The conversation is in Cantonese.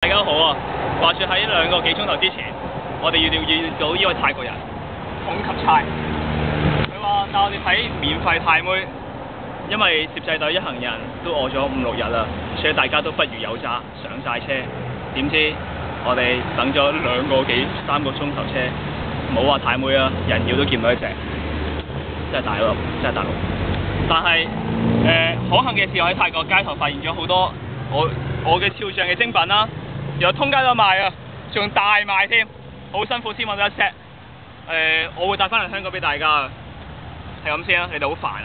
大家好啊！話說喺2個幾鐘頭之前，我哋遇到呢位泰國人統及差，佢話帶我哋睇免費泰妹，因為攝製隊一行人都餓咗5、6日啦，所以大家都不如有揸上晒車。點知我哋等咗2個幾3個鐘頭車，冇話泰妹啊，人妖都見唔到一隻，真係大陸，真係大陸。但係可幸嘅是，我喺泰國街頭發現咗好多我嘅肖像嘅精品啦。有通街都賣啊，仲大賣添，好辛苦先揾到一 set。我會帶翻嚟香港俾大家，係咁先啦，你哋好煩啊！